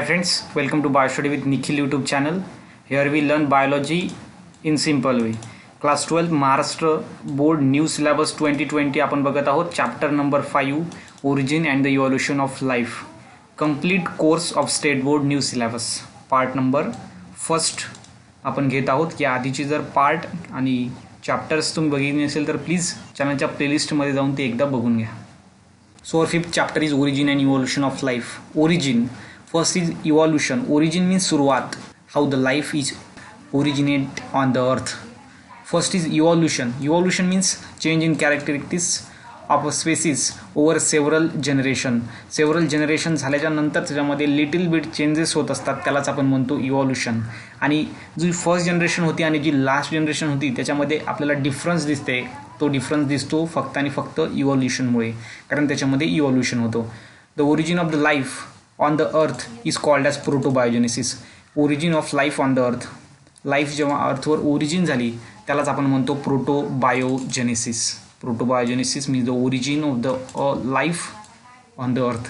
friends, welcome to BioStudy with Nikhil YouTube channel. Here we learn biology in simple way. Class 12 Maharashtra board new syllabus 2020 आपण बघत आहोत. Chapter number 5 origin and the evolution of life. Complete course of state board new syllabus part number first आपण घेत आहोत. या आधीची जर part आणि चॅप्टर्स तुम्ही बघितले नसेल तर प्लीज चॅनलच्या प्लेलिस्टमध्ये जाऊन ते एकदा बघून घ्या. So our fifth chapter is origin and evolution of life. Origin. First is evolution. Origin means सुरुवात. How the life is originate on the earth. First is evolution. Evolution means change in characteristics of a species over several generation. Several generation झाल्याच्या नंतर त्याच्यामध्ये little bit changes होत असतात, त्यालाच आपण म्हणतो evolution. आणि जी फर्स्ट जनरेशन होती आणि जी लास्ट जनरेशन होती त्याच्यामध्ये आपल्याला डिफरन्स दिसते. तो डिफरन्स दिसतो फक्त आणि फक्त इव्हॉल्युशनमुळे, कारण त्याच्यामध्ये इव्हॉल्युशन होतो. The origin of the life on the earth is called as protobiogenesis. Origin of life on the earth. Life जेव्हा अर्थवर ओरिजिन झाली त्यालाच आपण म्हणतो protobiogenesis. Protobiogenesis means the origin of the life on the earth.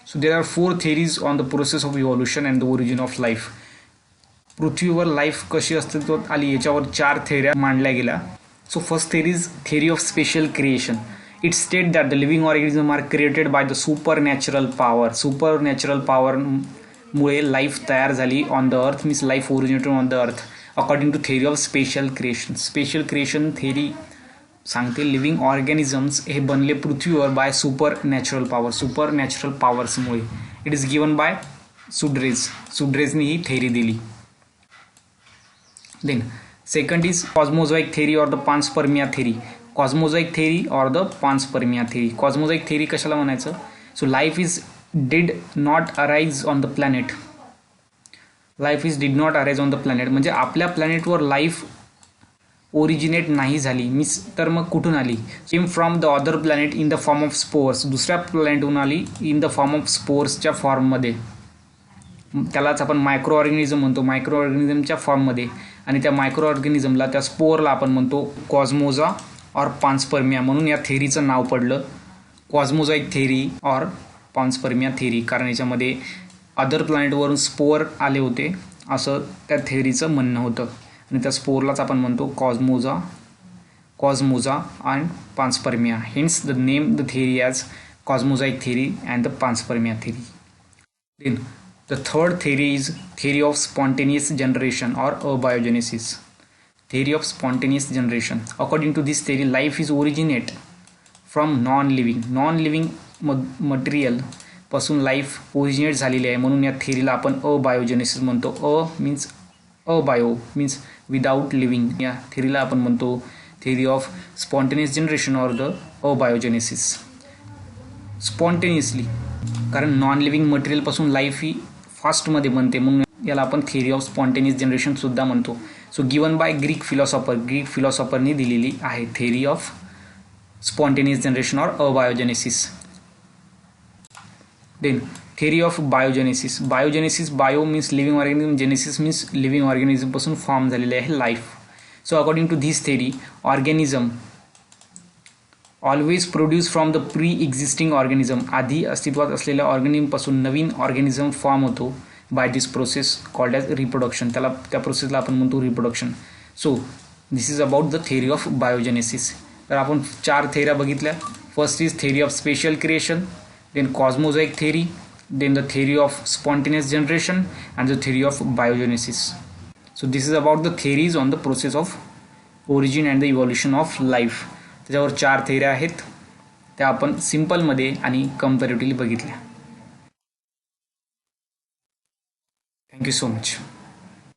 So there are 4 theories on the process of evolution and the origin of life. पृथ्वीवर life कशी अस्तित्वात आली याच्यावर 4 थेऱ्या मांडल्या गेल्या. So first theory is theory of special creation. It states that the living organisms are created by the supernatural power. Supernatural power मुळे life तयार झाली on the earth, means life originated on the earth according to theory of special creation. Special creation theory सांगते living organisms हे बनले पृथ्वीवर by supernatural power. supernatural powers मुळे. It is given by सुड्रेज. सुड्रेजने ही थेरी दिली. Then second is cosmogonic theory or the panspermia theory. Cosmogonic theory or the panspermia theory. Cosmogonic theory कशाला म्हणायचं? So life is did not arise on the planet. Life is did not arise on the planet म्हणजे आपल्या प्लॅनेटवर life originate नाही झाली. Means तर मग कुठून आली? Came from the other planet in the form of spores. दुसऱ्या प्लॅनेटहून आली इन द फॉर्म ऑफ स्पोर्सच्या फॉर्ममध्ये. त्यालाच आपण मायक्रो ऑर्गॅनिझम म्हणतो, मायक्रो ऑर्गॅनिझमच्या फॉर्ममध्ये. आणि त्या मायक्रो ऑर्गॅनिझमला, त्या स्पोअरला आपण म्हणतो कॉस्मोजा ऑर पान्सपर्मिया, म्हणून या थेरीचं नाव पडलं कॉस्मोझाइक थेरी ऑर पान्सपर्मिया थेरी. कारण याच्यामध्ये अदर प्लॅनेटवरून स्पोअर आले होते असं त्या थेरीचं म्हणणं होतं. आणि त्या स्पोअरलाच आपण म्हणतो cosmozoa and panspermia. Hence the name the theory as cosmozoic theory and the panspermia theory. Then the third theory is theory of spontaneous generation or abiogenesis. Theory of spontaneous generation. According to this theory, life is originate from non-living material पासून life originate झालेली आहे. म्हणून या थेरीला आपण abiogenesis म्हणतो. Means abio means without living. या थेरीला आपण म्हणतो theory of spontaneous generation or the abiogenesis. Spontaneously, कारण नॉन लिव्हिंग मटेरियलपासून लाईफ ही फास्टमध्ये बनते, म्हणून याला आपण थेरी ऑफ स्पॉन्टेनियस जनरेशनसुद्धा म्हणतो. सो गिवन बाय ग्रीक फिलॉसॉफरनी दिलेली आहे theory of spontaneous generation or abiogenesis. Then theory of biogenesis. Bio means living organism, genesis means living ऑर्गॅनिझमपासून फॉर्म झालेले आहे life. So according to this theory, organism always produce from the pre existing organism. आधी अस्तित्वात असलेल्या ऑर्गॅनिझमपासून नवीन organism form होतो by this process called as reproduction. त्या प्रोसेसला आपण म्हणतो reproduction. So this is about the theory of biogenesis. तर आपण 4 थेऱ्या बघितल्या. First is theory of special creation, then cosmozoic theory, then the theory of spontaneous generation and the theory of biogenesis. So this is about the theories on the process of origin and the evolution of life. त्याच्यावर 4 थेऱ्या आहेत, त्या आपण सिम्पलमध्ये आणि comparatively बघितल्या. Thank you so much.